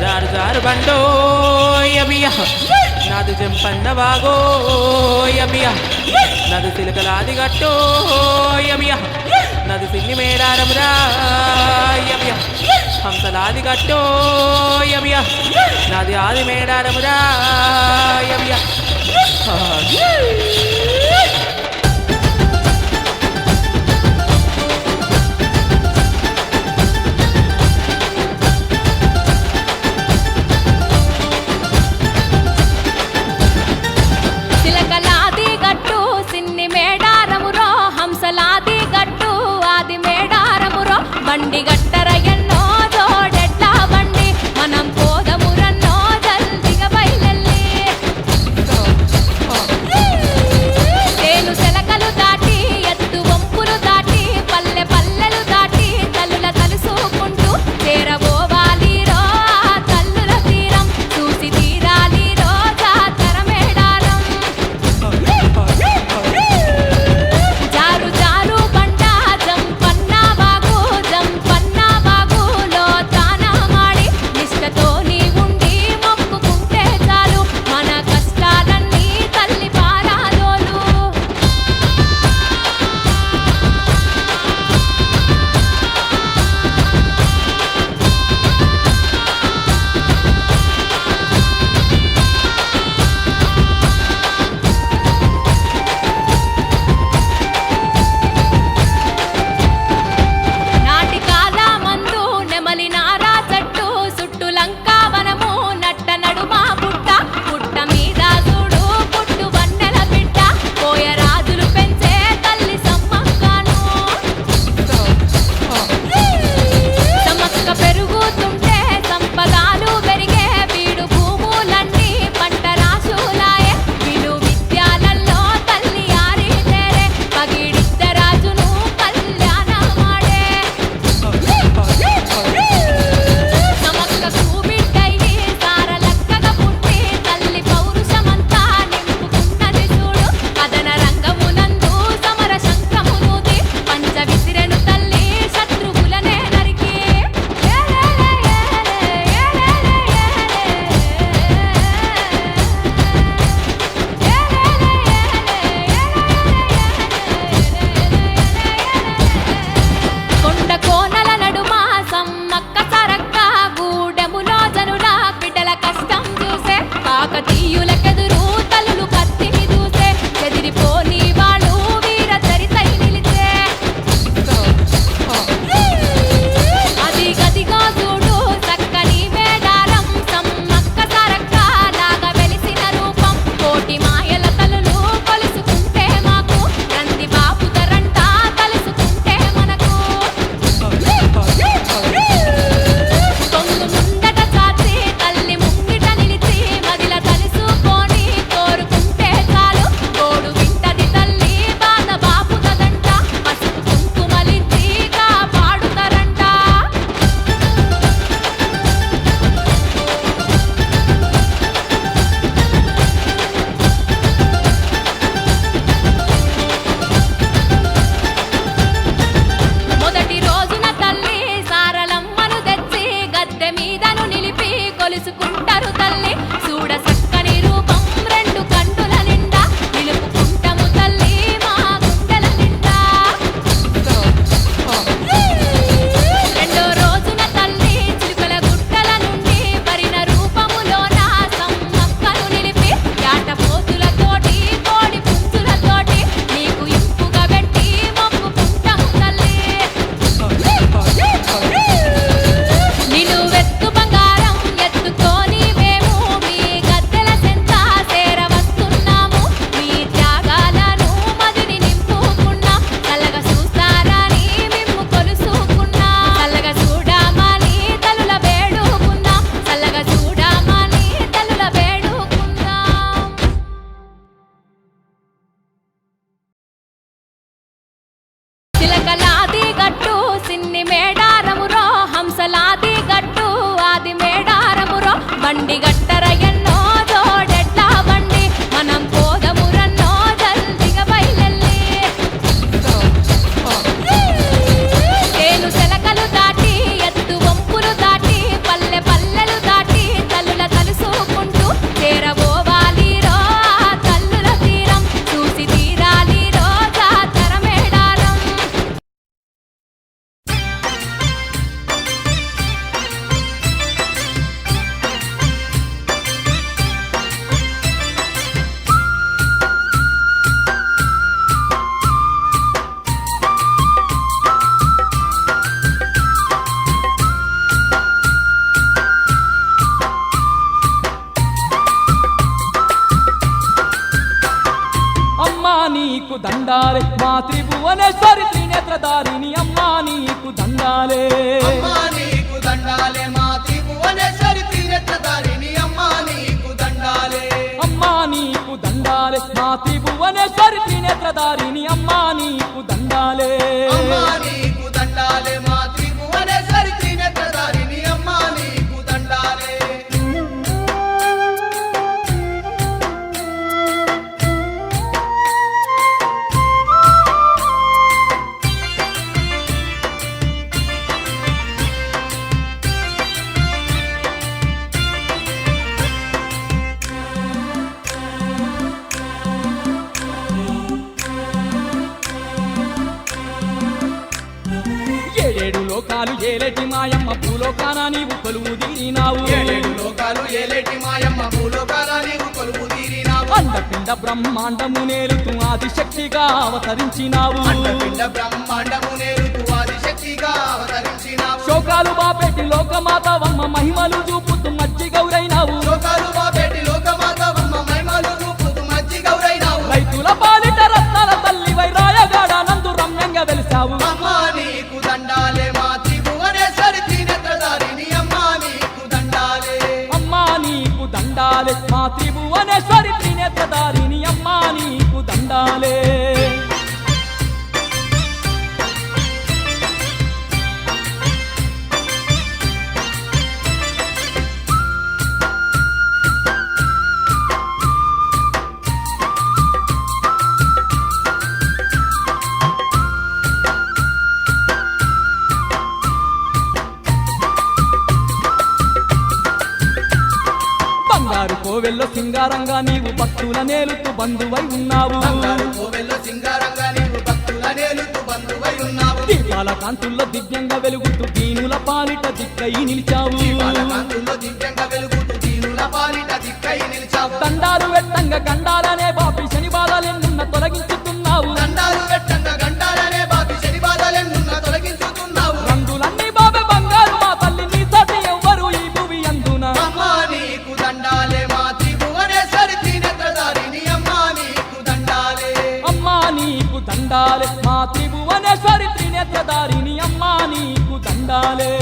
Jar jar Bando यबिया नाद जंपन्न वागो यबिया नाद सिलकलादि गट्टो यबिया नाद सिन्नि मेडारमुरा यबिया हंसलादि गट्टो यबिया नादि आदि मेडारमुरा यबिया హంసలాది గట్టు ఆది మేడారమురో బండి గట్టర ఎన్నో జోడెట్ల బండి మనం పోదమురన్నో జల్దిగా బయలెల్లి తేను సెలకలు దాటి ఎత్తు వంపులు దాటి పల్లె పల్లెలు దాటి తల్లుల తలుసుకుంటూ చేరబోవాలిరో ఆ తల్లుల తీరం చూసి తీరాలిరో జాతర మేడారం చిలకలాది గట్టు సిన్ని మేడారమురో హంసలాది గట్టు ఆది మేడారమురో బండి గట్టర ఎన్నో జోడెట్ల బండి మనం పోదమురన్నో జల్దిగా బయలెల్లి తేను సెలకలు దాటి దండాలే మా త్రిభువనేశ్వరి త్రినేత్రధారిణి అమ్మా నీకు దండాలే అమ్మా నీకు దండాలే మా త్రిభువనేశ్వరి త్రినేత్రధారిణి అమ్మా నీకు దండాలే అమ్మా నీకు దండాలే మా త్రిభువనేశ్వరి త్రినేత్రధారిణి అమ్మా నీకు దండాలే అమ్మా నీకు దండాలే మా త్రిభువనేశ్వరి త్రినేత్రధారిణి అమ్మా నీకు దండాలే ఏడేడు లోకాలు ఏలేటి మాయమ్మ భూలోకాన నీవు కొలువు తీరినావు ఏడేడు లోకాలు ఏలేటి మాయమ్మ భూలోకాల నీవు కొలువు తీరినావు అండపిండ బ్రహ్మాండము నేలుతూ ఆదిశక్తిగా అవతరించినావు అండపిండ బ్రహ్మాండము నేరుతూ ఆదిశక్తిగా అవతరించినావు శోకాలు బాపెట్టి లోకమాతవమ్మ మహిమలు చూపుతూ మజ్జి గౌరైనావు లోకాలు బాబేటి లోకమాతవమ్మ మహిమలు చూపుతూ మజ్జి గౌరైనావు రైతుల పాలిట రత్నాల తల్లివై రాయగాడ నందు రమ్యంగా వెలిసావు అమ్మా నీకు దండాలే మా త్రిభువనేశ్వరి త్రినేత్రధారిణి అమ్మా నీకు దండాలే అమ్మా నీకు దండాలే మా త్రిభువనేశ్వరి త్రినేత్రధారిణి అమ్మా నీకు దండాలే బంగారు కోవెల్లో సింగారంగా నీవు భక్తుల నేలుతూ బంధువై ఉన్నావు బంగారు కోవెల్లో సింగారంగా నీవు భక్తుల నేలుతూ బంధువై ఉన్నావు దీపాల కాంతుల్లో దివ్యంగా వెలుగుతూ దీనుల పాలిట దిక్కై నిలిచావు దీపాల కాంతుల్లో దివ్యంగా వెలుగుతూ దీనుల పాలిట దిక్కై నిలిచావు దండాలు వెట్టంగా గండాలనే బాపి శని బాధలెన్నున్న తొలగించుతున్నావు దండాలు వెట్టంగా గంటాలనే బాబి శని బాధలెన్నున్న తొలగించుతున్నావు రంగులన్నీ బాబే బంగారు మా తల్లి నీ తోటి ఎవ్వరు ఈ భూమి అందున అమ్మా నీకు దండాలే మా త్రిభువనేశ్వరి త్రినేత్రధారిణి అమ్మా నీకు దండాలే అమ్మా నీకు దండాలే మా త్రిభువనేశ్వరి త్రినేత్రధారిణి అమ్మా నీకు దండాలే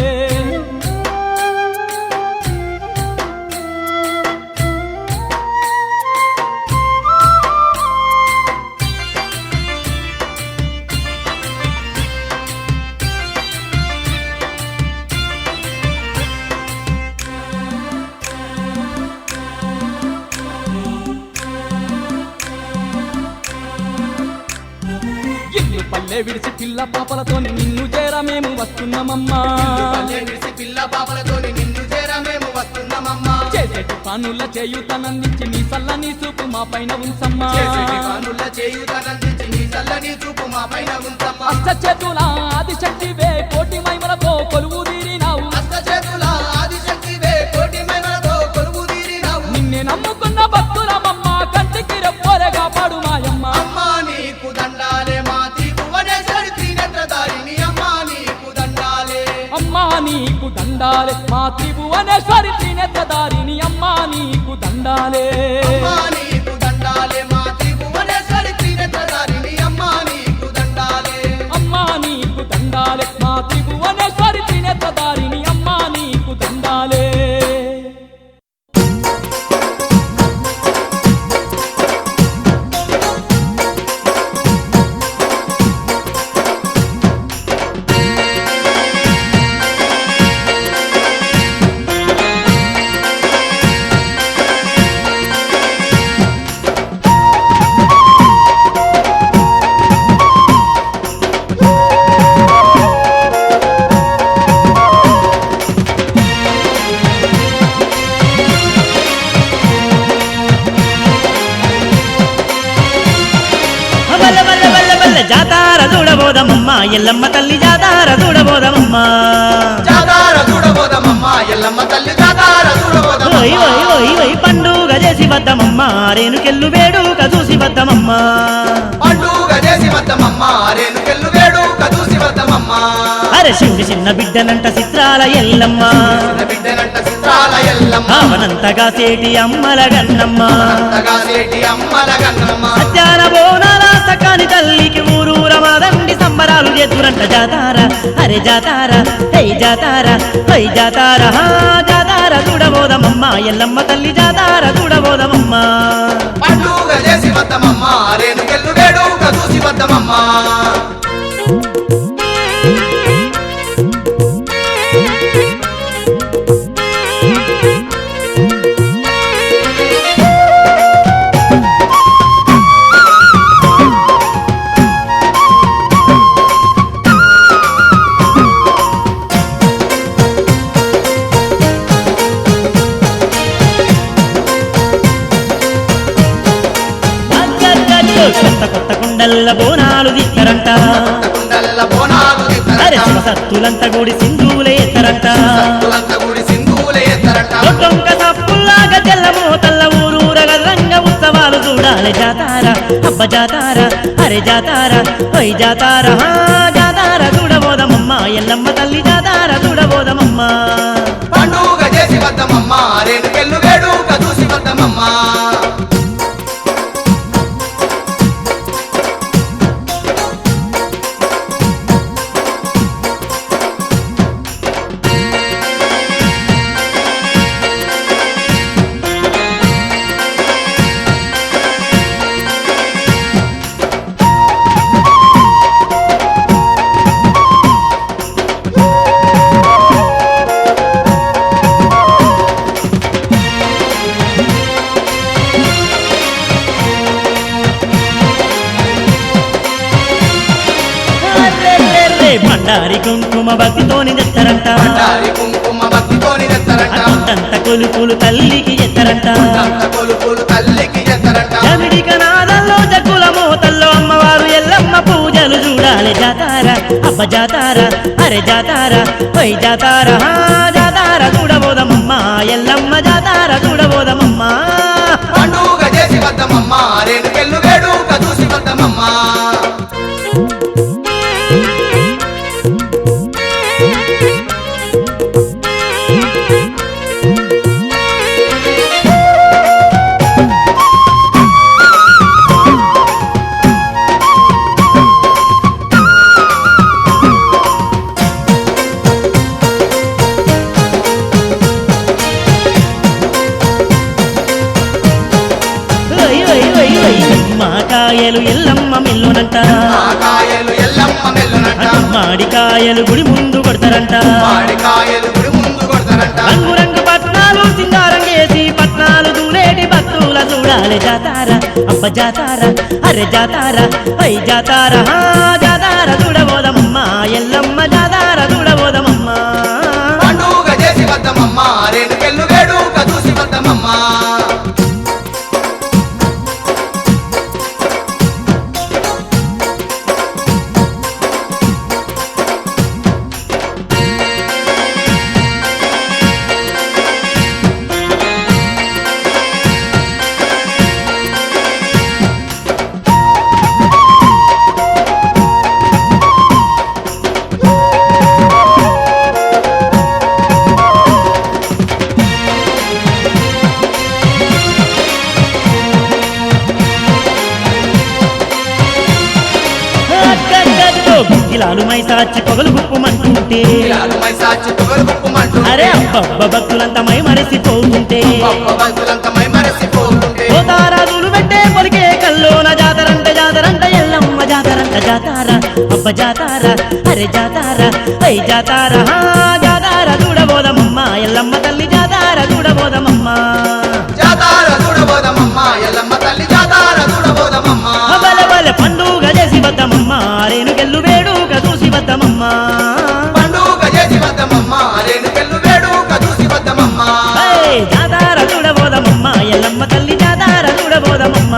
ఇల్లు పల్లె విడిచి పిల్ల పాపలతో నిన్ను చేర మేము వస్తున్నామమ్మా పల్లె విడిసి పిల్ల పాపలతోని నిన్ను చేర మేము వస్తున్నామమ్మా చేసేటి పనుల చేయుతనందించి నీ చల్లని చూపు మా పైన ఉంచమ్మా చేసేటి పనుల చేయుతనందించి నీ చల్లని చూపు మా పైన ఉంచమ్మా అష్ట చేతుల ఆదిశక్తివే కోటి మహిమలతో కొలువు తీరినావు అష్ట చేతుల ఆదిశక్తివే కోటి మహిమలతో కొలువు తీరినావు నిన్నే నమ్ముకున్న భక్తులమమ్మ కంటికి రెప్పోరెగా పాడు మాయమ్మ అమ్మా నీకు దండాలే మా త్రిభువనేశ్వరి త్రినేత్రధారిణి అమ్మా నీకు దండాలే అమ్మా నీకు దండాలే మా త్రిభువనేశ్వరి త్రినేత్రధారిణి అమ్మా నీకు దండాలే అమ్మా నీకు దండాలే మా త్రిభువనేశ్వరి త్రినేత్రధారిణి అమ్మా నీకు దండాలే అమ్మా నీకు దండాలే మా త్రిభువనేశ్వరి త్రినేత్రధారిణి అమ్మా నీకు దండాలే జాతార చూడబోదమమ్మ ఎల్లమ్మ తల్లి జాతార చూడబోదమమ్మ జాతార చూడబోదమమ్మ ఎల్లమ్మ తల్లి జాతార చూడబోదమమ్మ ఓయ్ ఓయ్ ఓయ్ ఓయ్ పండుగ చేసి వద్దమమ్మ రేణుకెళ్ళు వేడుక చూసి వద్దమమ్మ పండుగ చేసి వద్దమమ్మ రేణుకెళ్ళు వేడుక చూసి వద్దమమ్మ అరే శివుడి చిన్న బిడ్డనంట చిత్రాల ఎల్లమ్మ చిన్న బిడ్డనంట చిత్రాల ఎల్లమ్మ అవనంతగా సేటి అమ్మల గన్నమ్మ అంతగా సేటి అమ్మల గన్నమ్మ సత్యాన బోనాల సకాని తల్లికి ఊరూర మాదండి సంబరాలు చేతురంట జాతారా అరే జాతారా హై జాతారా హై జాతారా హా జాతారా చూడబోదమమ్మ ఎల్లమ్మ తల్లి జాతారా చూడబోదమమ్మ పండుగ చేసి వద్దమమ్మ రేణుకెళ్ళు వేడుక చూసి వద్దమమ్మ కొత్త కొత్త కుండల్ల బోనాలు తీస్తారంట కుండల్ల బోనాలు అరే తీస్తారంట శివసత్తులంతా కూడి సింధువులే ఎత్తరంట సత్తులంతా గుడి సింధువులే ఎత్తరంట ఒట్టొంక సప్పుల్లాగా తెల్లమో తల్ల ఊరూరగ రంగ ఉత్సవాలు చూడాలి జాతారా అబ్బ జాతారా అరే జాతారా హై జాతారా హా జాతారా చూడబోదమమ్మ ఎల్లమ్మ తల్లి జాతారా చూడబోదమమ్మ పండుగ చేసి వద్దమమ్మ రేణుకెళ్ళు వేడుక చూసి వద్దమమ్మ బండారి కుంకుమ భక్తితోని తెస్తారంట బండారి కుంకుమ భక్తితోని తెస్తారంట అకుంటంత కొలుపులు తల్లికి ఎత్తరంట అంత కొలుపులు తల్లికి ఎత్తరంట జమిడిక నాదల్లో జగ్గుల మోతల్లో అమ్మవారు ఎల్లమ్మ పూజలు చూడాలి జాతారా అబ్బ జాతారా అరే జాతారా హై జాతారా హా జాతారా చూడబోదమమ్మ ఎల్లమ్మ జాతారా చూడబోదమమ్మ పండుగ చేసి వద్దమమ్మ రేణుకెళ్ళు వేడుక చూసి వద్దమమ్మ మాకాయలు ఎల్లమ్మ మిల్లునంట కాయలు ఎల్లమ్మ మెల్లునంట మాడికాయలు గుడి ముందు కొడతారంట మాడికాయలు గుడి ముందు కొడతారంట రంగు రంగు పట్నాలు సింగారం చేసి పట్నాలు దూలేటి భక్తుల చూడాలి జాతారా అబ్బ జాతారా అరే జాతారా హై జాతారా హా జాతారా చూడబోదమమ్మ ఎల్లమ్మ జాతారా చూడబోదమమ్మ పండుగ చేసి వద్దమమ్మ రేణుకెళ్ళు వేడుక చూసి వద్దమమ్మ గిలాలు మైసాచి పొగలు గుప్పమంటుంటే ఇలాలు మైసాచి పొగలు గుప్పమంటుంటే అరే అబ్బబ్బ భక్తులంతా మై మరిసిపోతుంటే గొప్ప భక్తులంతా మైమరసిపోతుంటే పోతారాజులు పెట్టే పొలికే కల్లోన జాతరంట ఎల్లమ్మ జాతరంట జాతారా అబ్బ జాతారా అరే జాతారా హై జాతారా హా జాతారా చూడబోదమమ్మ ఎల్లమ్మ తల్లి జాతారా చూడబోదమమ్మ జాతార చూడబోదమమ్మ ఎల్లమ్మ తల్లి జాతార చూడబోదమమ్మ బల బల పండుగ చేసి వద్దమమ్మ రేణుకెళ్ళు వేడుక చూసి వద్దమమ్మ పండుగ చేసి వద్దమమ్మ రేణుకెళ్ళు వేడుక చూసి వద్దమమ్మ హై జాతారా చూడబోదమమ్మ ఎల్లమ్మ తల్లి జాతారా చూడబోదమమ్మ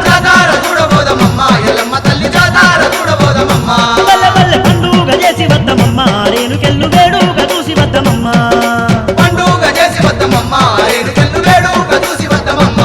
జాతార చూడబోదమమ్మ ఎల్లమ్మ తల్లి జాతార చూడబోదమమ్మ బల్ల బల్ల పండుగ చేసి వద్దమమ్మ రేణుకెళ్ళు వేడుక చూసి వద్దమమ్మ పండుగ చేసి వద్దమమ్మ రేణుకెళ్ళు వేడుక చూసి వద్దమమ్మ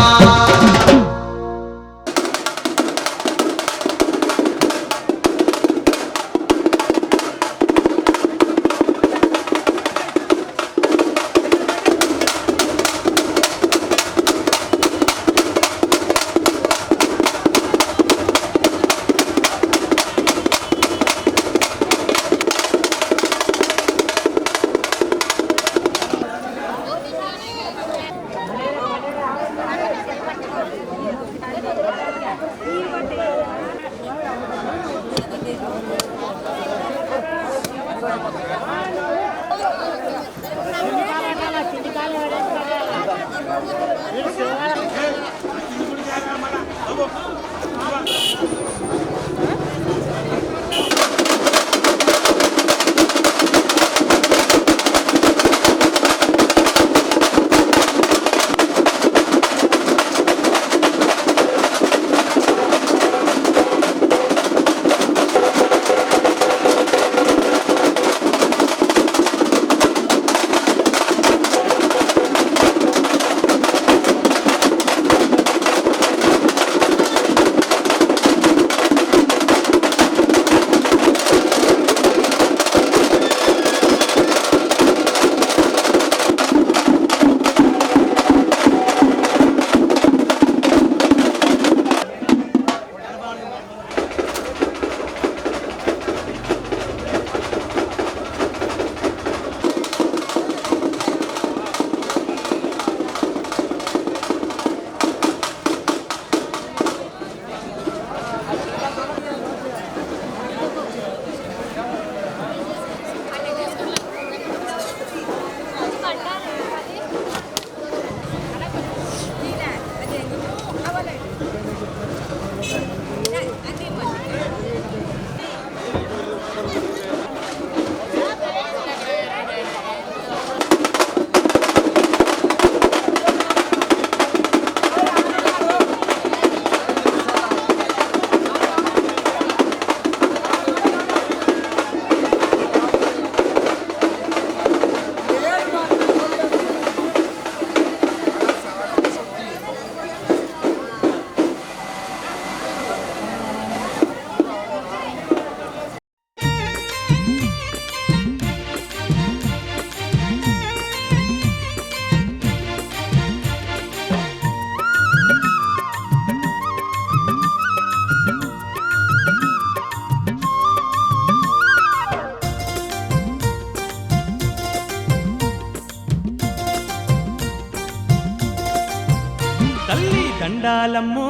దండాలమ్మో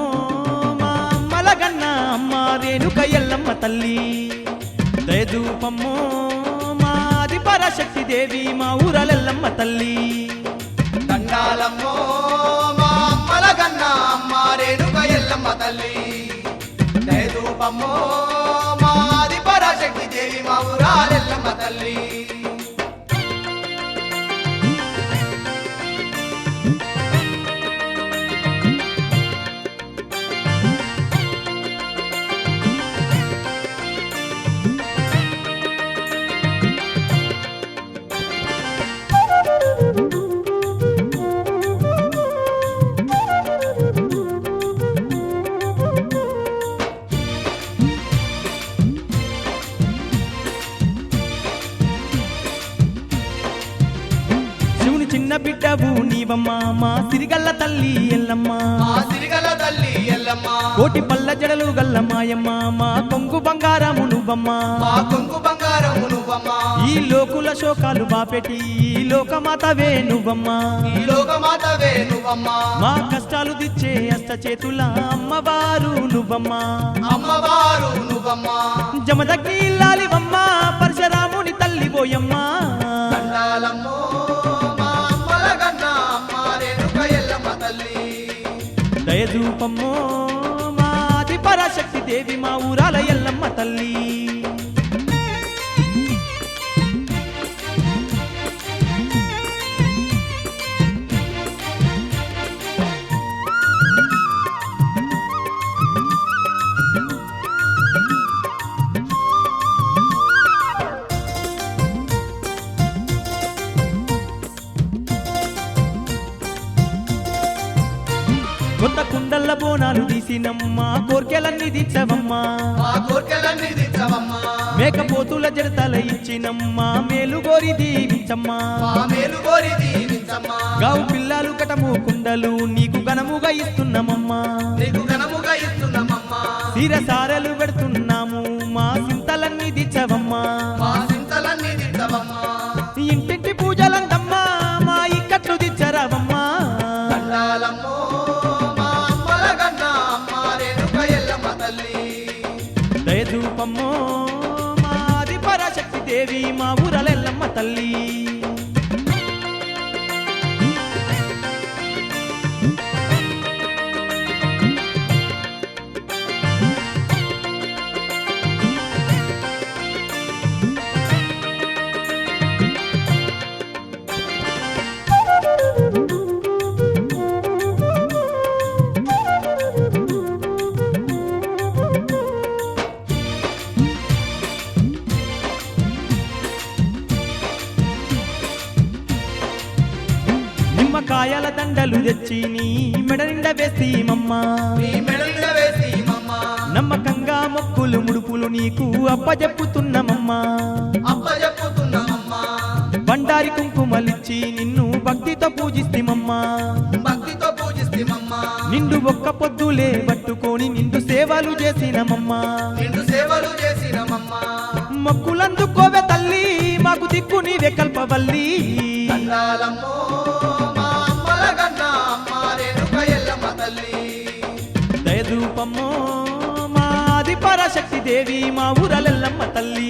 మా అమ్మలగన్న అమ్మ రేణుక ఎల్లమ్మ తల్లి దయదూపమ్మో మాది పరాశక్తి దేవి మా ఊరలెల్లమ్మ తల్లి దండాలమ్మో మా అమ్మల గన్న అమ్మ రేణుక ఎల్లమ్మ తల్లి దయదూపమ్మో మాది పరాశక్తి దేవి మా ఊరాలెల్లమ్మ తల్లి చిన్న బిడ్డవు నీవమ్మ మా సిరిగల్ల తల్లి ఎల్లమ్మ మా సిరిగల తల్లి ఎల్లమ్మ కోటి పల్ల జడలు గల్ల మాయమ్మ మా కొంగు బంగారము నువ్వమ్మ మా కొంగు బంగారము నువ్వమ్మ ఈ లోకుల శోకాలు బాపెటి ఈ లోకమాతవే నువ్వమ్మ ఈ లోకమాతవే నువ్వమ్మ మా కష్టాలు దిచ్చే అష్ట చేతుల అమ్మవారు నువ్వమ్మ అమ్మవారు నువ్వమ్మ జమదగ్ని ఇల్లాలివమ్మ పరశురాముని తల్లి పోయమ్మ దండాలమ్మో మా అమ్మల గన్న అమ్మ రేణుక ఎల్లమ్మ తల్లి దయదూపమ్మో మాది పరాశక్తి దేవి మా ఊరాల ఎల్లమ్మ తల్లి కొత్త కుండల్ల బోనాలు తీసినమ్మ కోర్కెలన్నీ దించవమ్మా మా కోర్కెలన్నీ దించవమ్మ మేకపోతుల జడతల ఇచ్చినమ్మ మేలు గోరి దీవించమ్మా మా మేలు కోరి దీవించమ్మ గావు పిల్లలు కటము కుండలు నీకు ఘనముగా ఇస్తున్నామమ్మా నీకు ఘనముగా ఇస్తున్నామమ్మ సిరసారలు పెడుతున్నాము మా సింతలన్నీ దించవమ్మా మా చింతలన్నీ దించవమ్మ ఇంటింటి పూజలందమ్మా మా ఇక్కట్లు దించరావమ్మా దండాలమ్మో మా అమ్మల గన్న అమ్మ రేణుక ఎల్లమ్మ తల్లి దయదూపమ్మో మాది పరాశక్తి దేవి మా ఊరలెల్లమ్మ తల్లి నిమ్మకాయల దండలు తెచ్చి నీ మెడ నిండా వేస్తీమమ్మా నీ మెడలుగా వేసి మమ్మ నమ్మకంగా మొక్కులు ముడుపులు నీకు అప్పజెప్పుతున్నమమ్మా అప్పజెప్పుతున్నామమ్మ బండారి కుంకుమలిచ్చి నిన్ను భక్తితో పూజిస్తీమమ్మా భక్తితో పూజిస్తామమ్మ నిండు ఒక్క పొద్దులే పట్టుకొని నిండు సేవలు చేసినమమ్మా నిండు సేవలు చేసినమమ్మ మొక్కులందుకోవే తల్లి మాకు దిక్కు నీవే కల్పవల్లి దండాలమ్మో మా అమ్మల గన్న అమ్మ రేణుక ఎల్లమ్మ తల్లి దయదూపమ్మో మాది పరాశక్తి దేవి మా ఊరలెల్లమ్మ తల్లి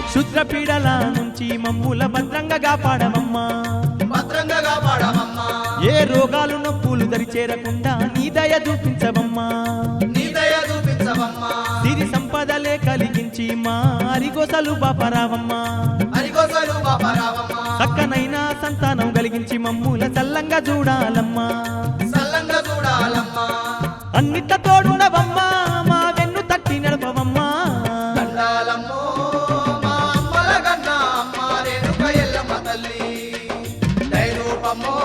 క్షుద్రపీడల నుంచి మమ్ముల భద్రంగా కాపాడమమ్మా భద్రంగా కాపాడమమ్మ ఏ రోగాలు నొప్పులు దరి చేరకుండా నీ దయ చూపించవమ్మా నీ దయ చూపించవమ్మ సిరి సంపదలే కలిగించి మా అరిగోసలు బాపరావమ్మా హరిగోసలు బాపరావమ్మ చక్కనైన సంతానం కలిగించి మమ్ముల చల్లంగా చూడాలమ్మా సల్లంగా చూడాలమ్మ అన్నిట తోడునవమ్మా మా వెన్ను తట్టి నడపవమ్మా దండాలమ్మో మా అమ్మల గన్న అమ్మ రేణుక ఎల్లమ్మ తల్లి దైరూపమ్మో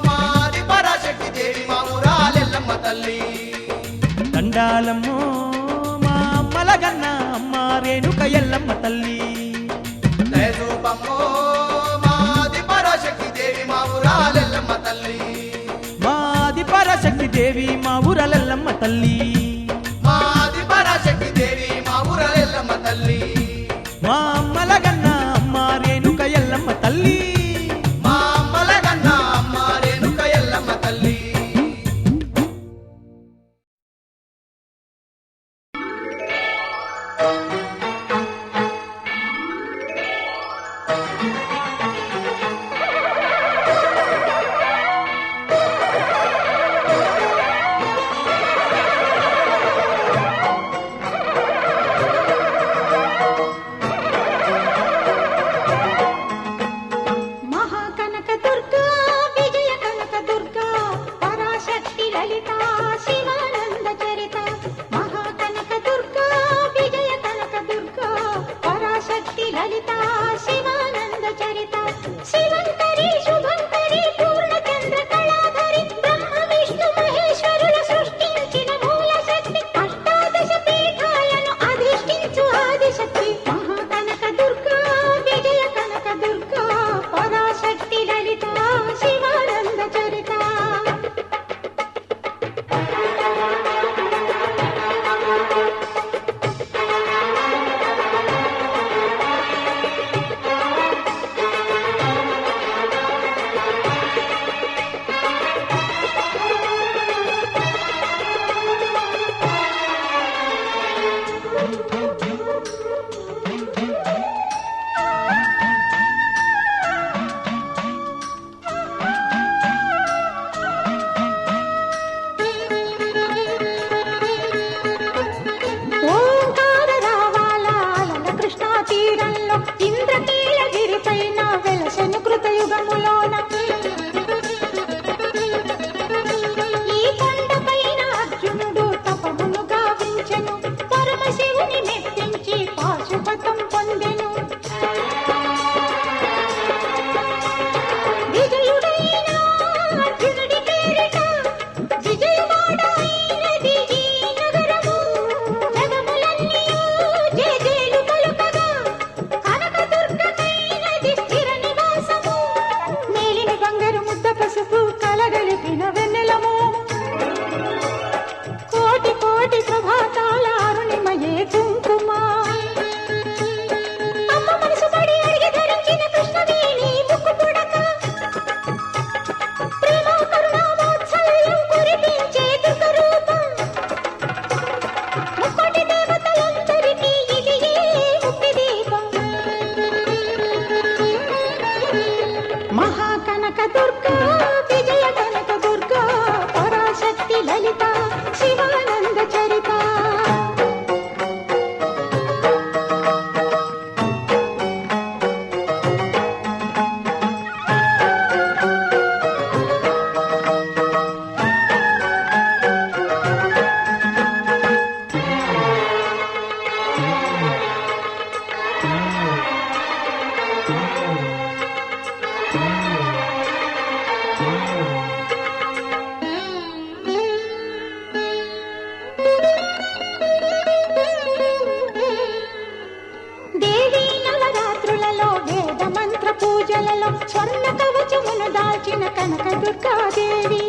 మాది పరాశక్తి దేవి మా ఊరాలెల్లమ్మ తల్లి దండాలమ్మో మా అమ్మలగన్న అమ్మ రేణుక ఎల్లమ్మ తల్లి. దయచూపమ్మో మాది పరాశక్తి దేవి మా ఊరాలెల్లమ్మ తల్లి. మాది పరాశక్తి దేవి మా ఊరలెల్లమ్మ తల్లి. మాది పరాశక్తి దేవి మా ఊరాలెల్లమ్మ తల్లి. మా అమ్మల గన్న అమ్మ రేణుక ఎల్లమ్మ తల్లి. మా అమ్మల కన్నా అమ్మ రేణుక ఎల్లమ్మ తల్లి. మహాకనక దుర్గా విజయ కనక దుర్గా పరాశక్తి లలిత శివానంద చరిత. మహాకనక దుర్గా విజయ కనక దుర్గా పరాశక్తి లలిత శివానంద చరిత. శివంకరి శుభంకరి పూర్ణచంద్ర కళాధరి బ్రహ్మ విష్ణు మహేశ్వరుల సృష్టించిన మూల శక్తి. అష్టాదశ పీఠాలను అధిష్ఠించు ఆదిశక్తి. మహాకనక దుర్గా విజయ కనక దుర్గా పరాశక్తి లలిత శివానంద చరిత. ఓంకార రావాల అలల కృష్ణా తీరంలో ఇంద్రకీలగిరి పైన వెలసెను కృతయుగములోన. ఈ కొండపైన అర్జునుడు తపమును గావించెను. పరమశివుని మెప్పించి పాశుపతం పొందెను. విజయుడైన అర్జునుడి పేరిట విజయవాడ అయినది ఈ నగరము. జగములన్నీయు జేజేలు పలుకగా కనకదుర్గకైనది స్థిర నివాసము. మేలిమి బంగారు ముద్ద పసుపు కలగలిపిన వెన్నెలము. కోటి కోటి ప్రభాతాల అరుణిమయే కుంకుమ. అమ్మ మనసు పడి అడిగి ధరించిన కృష్ణవేణి ముక్కు పుడక. ప్రేమ కరుణామోత్సవం కురిపించే దుర్గరూపం. ముక్కోటి దేవతలందరికీ ఇది ముక్తి దీపం. మహాకనక దుర్గా విజయ కనక దుర్గా పరాశక్తి లలిత శివానంద చరిత. దేవీ నవరాత్రులలో వేద మంత్ర పూజలలో స్వర్ణ కవచమును దాల్చిన కనక దుర్గాదేవి.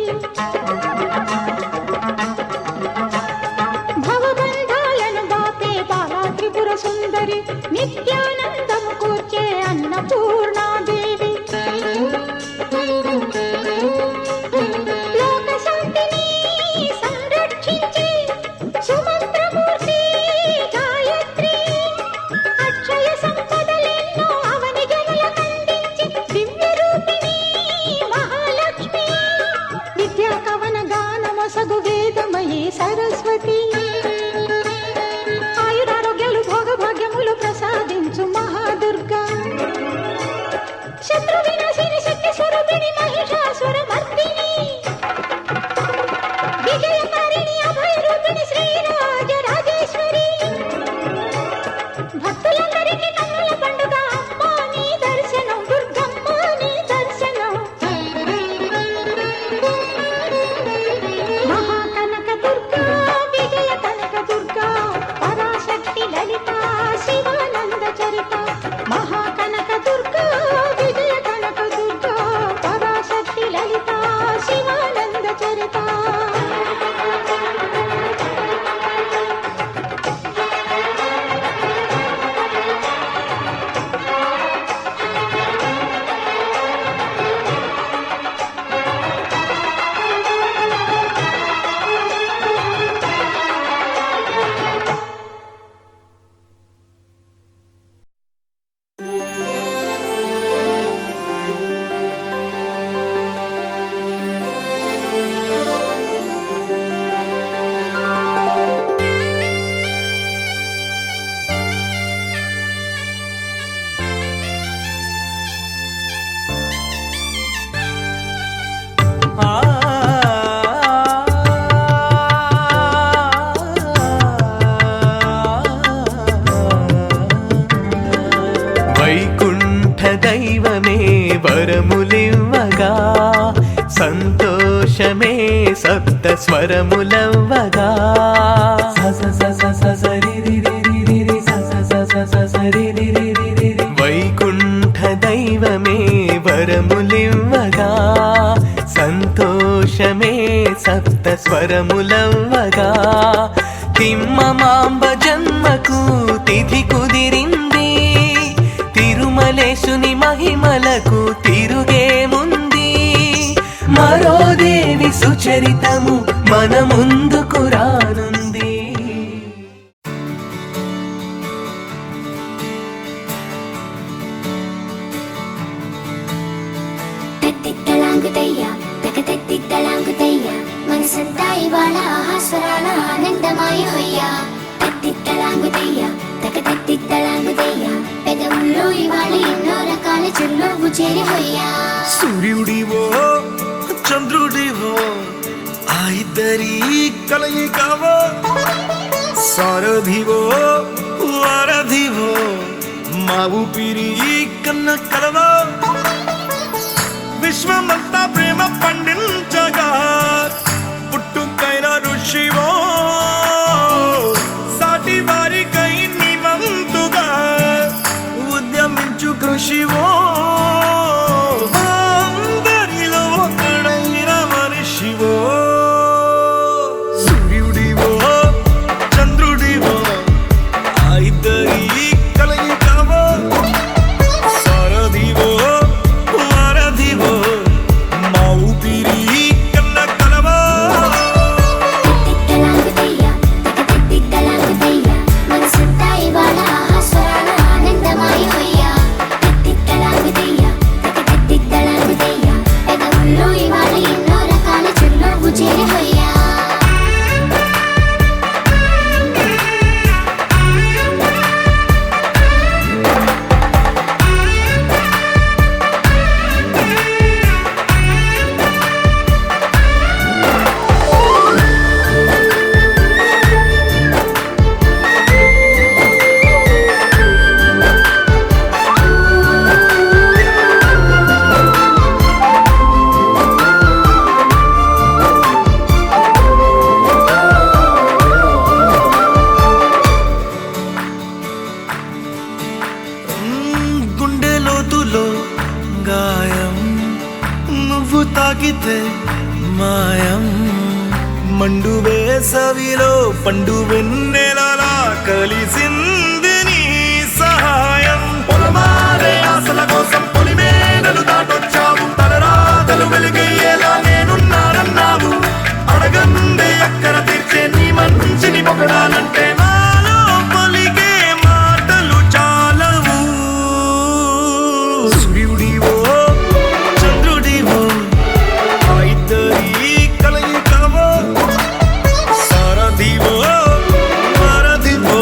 భవబంధాలను బాపే బాలా త్రిపుర సుందరి. నిత్యానందము కూర్చే అన్నపూర్ణాదేవి. లోక శాంతిని సంరక్షించే సుమంత్రమూర్తి గాయత్రి. అక్షయ సంపదలెన్నో అవని జనులకందించి దివ్య రూపిణి మహాలక్ష్మి. విద్యా కవన గానమొసగు వేదమయీ సరస్వతి. ఆయురారోగ్యాలు భోగభాగ్యములు ప్రసాదించు మహాదుర్గా. శత్రు వినాశిని శక్తి స్వరూపిణి మహిషాసుర మర్దిని. విజయకారిణి అభయ రూపిణి శ్రీరాజ రాజేశ్వరి. భక్తులందరికీ కన్నుల పండుగ అమ్మ నీ దర్శనం. దుర్గమ్మ నీ దర్శనం. మహాకనక దుర్గా స్వరములవ్వగా వైకుంఠ దైవమే వరములివ్వగా సంతోషమే సప్త స్వరములవ్వగా తిమ్మమాంబ జన్మకు తిథి కుదిరింది తిరుమలేశుని మహిమలకు తిరుగేముంది మరో దేవి సుచరితము మన ముందుకు రానుంది. మనసంతా ఇవాళ ఆహాస్వరాల ఆనందమాయ హొయ్యా తత్తిత్తలాంగుతయ్యా తకతత్తిత్తలాంగుతయ్యా పెదవుల్లో ఇవాళ ఎన్నో రకాల చిరునవ్వు చేరి హొయ్యా సూర్యుడివో చంద్రుడివో ఆ ఇద్దరి కలయికవో సారథివో వారధివో మా ఊపిరి కన్న కలవో విశ్వమంతా ప్రేమ పండించగా పుట్టుకైన ఋషివో సాటి వారికై నివంతుగా ఉద్యమించు కృషివో అందరిలో ఒకడైన మనిషివో సూర్యుడివో చంద్రుడివో ఆ ఇద్దరి కలయికవో సారథివో వారధివో మా ఊపిరి కన్న కలవో తత్తిత్తలాంగుతయ్యా తకతత్తిత్తలాంగుతయ్యా మనసంతా ఇవాళ ఆహాస్వరాల ఆనందమాయ హొయ్యా తత్తిత్తలాంగుతయ్యా తకతత్తిత్తలాంగుతయ్యా పెదవుల్లో ఇవాళ ఎన్నో రకాల చిరునవ్వు చేరి హొయ్యా గుండె లోతులో గాయం నువ్వు తాకితే మాయం మండు వేసవిలో పండు వెన్నెలలా కలిసింది నీ సహాయం పొలమారే ఆశల కోసం పొలిమేనలు దాటొచ్చావు తలరాతలు వెలుగయ్యేలా నేనున్నానన్నావు అడగందే అక్కర తీర్చే నీ మంచిని పొగడాలంటే నాలో పలికే మాటలు చాలవు సూర్యుడివో చంద్రుడివో ఆ ఇద్దరి కలయికవో సారథివో వారధివో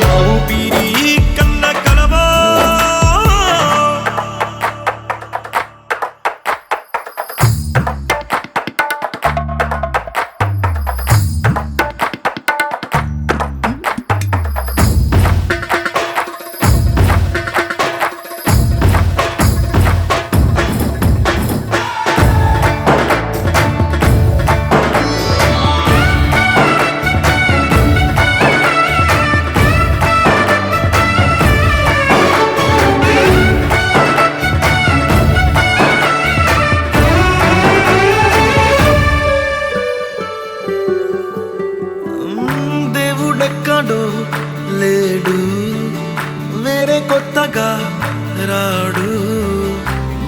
మా ఊపిరి కన్న కలవో దేవుడెక్కడో లేడు వేరే కొత్తగా రాడు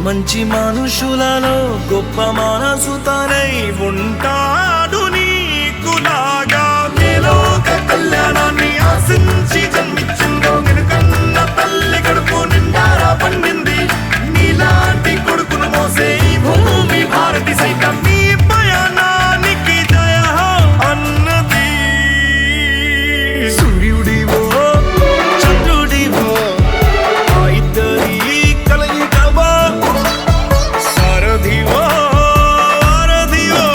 మంచి మనుషులలో గొప్ప మనసు తనై ఉంటాడు నీకులాగా మేలోక కళ్యాణాన్ని ఆశించి జన్మించిందో నిన్నుకన్న తల్లి కడుపు నిండారా పండింది నీలాంటి కొడుకును మోసే ఈ భూమి భారతి సైతం నీ పయనానికి జయ అన్నది సూర్యుడివో చంద్రుడివో ఆ ఇద్దరి కలయికవో సారథివో వారధివో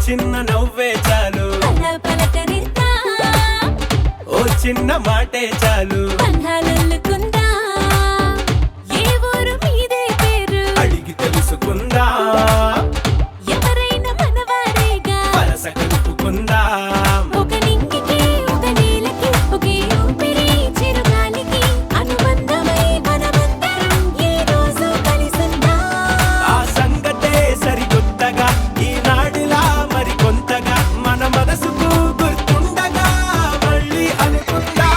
చిన్న నవ్వే చాలు అలా పలకరిద్దా ఓ చిన్న మాటే చాలు బంధాలల్లుకుందా ఏ ఊరు మీదే పేరు అడిగి తెలుసుకుందా ఎవరైనా మనవారేగా వరస కలుపుకుందా ఒక నింగికి ఒక నేలకి ఒకే ఊపిరి చిరుగాలికి అనుబంధమై మనమందరం ఈ రోజు కలిసుందా ఆ సంగతే సరికొత్తగా ఈనాడిలా మరి కొంతగా మన మనసుకు గుర్తుండగా మళ్ళీ అనుకుందా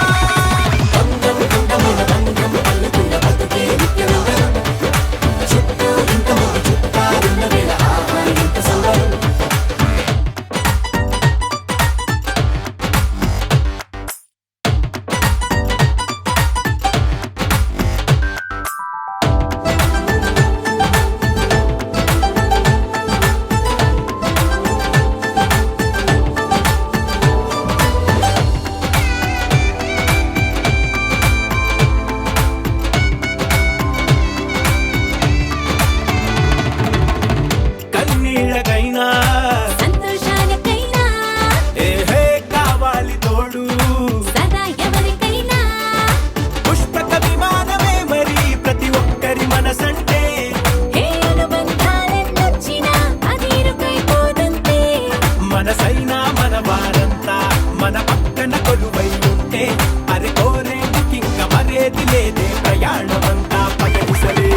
కన్నీళ్ళకైనా సంతోషాలకైనా ఏహే కావాలి తోడు సదా ఎవరికైనా పుష్పక విమానమే మరి ప్రతి ఒక్కరి మనసంటే ఏ అనుబంధాలెన్నొచ్చినా అది ఇరుకైపోదంతే మనసైనా మన వారంతా మన పక్కన కొలువై ఉంటే అరే కోరేందుకింక మరేది లేదే ప్రయాణమంతా పగడిసలే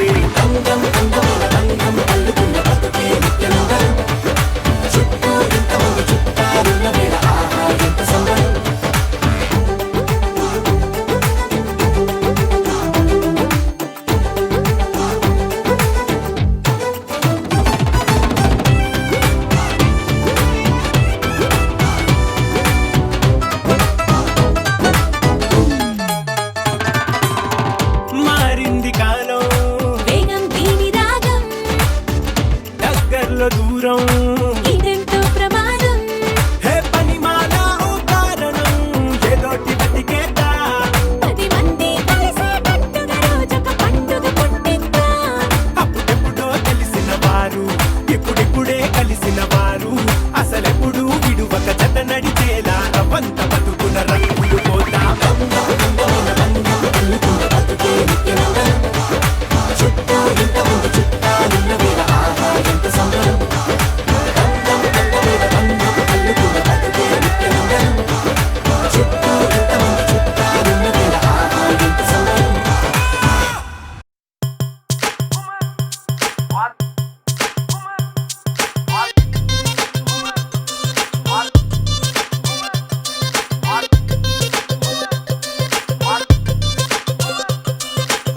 మారింది కాలం వేగం దీని రాగం దగ్గరలో దూరం ఇదెంతో ప్రమాదం హే పనిమాల ఓ కారణం ఏదోటి బతికేదా 10 మంది కలిసేటట్టుగా రోజొక పండుగ పుట్టిద్దా అప్పుడెప్పుడో తెలిసిన వారు ఇప్పుడిప్పుడే కలిసిన వారు అసలెప్పుడు విడువక జత నడిచేలా రవంత బతుకున రంగులు పోతా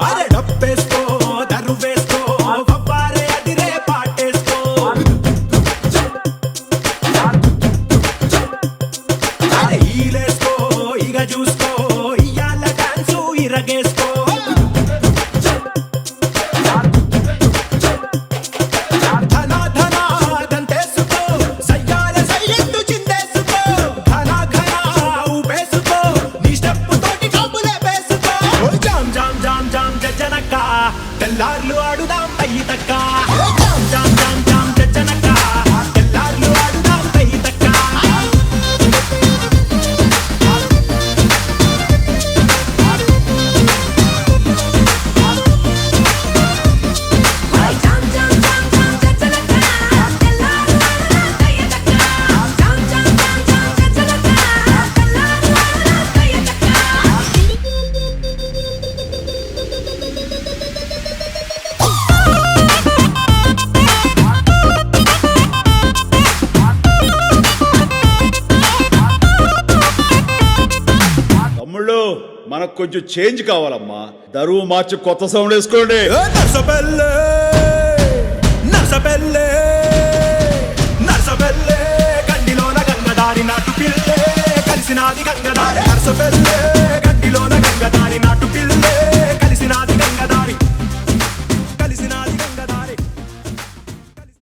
అరే డప్పేసుకో దరువేసుకో వవ్వారే అదిరే పాటేసుకో అరే ఈలేసుకో ఇగ చూసుకో ఇయ్యాల డాన్సు ఇరగేసుకో ధనా ధనా దంతేసుకో సయ్యాల సయ్యత్తు చిందేసుకో ఘనా ఘనా ఊపేసుకో నీ స్టెప్ తోటి కబులే వేసుకో జామ్ జామ్ జామ్ జామ్ జనక తెల్లార్లు ఆడుదాం పై తక్క జామ్ జామ్ జామ్ జామ్ జనక తెల్లార్లు ఆడుదాం పై తక్క తమ్ముళ్ళు మనకు కొంచెం చేంజ్ కావాలమ్మా దరువు మార్చి కొత్త సౌండ్ వేసుకోండి నర్సబెల్లే నర్సబెల్లే నర్సబెల్లే గండిలోన గంగదారి నాటు పిల్లే కలిసినాది గంగదారి నర్సబెల్లే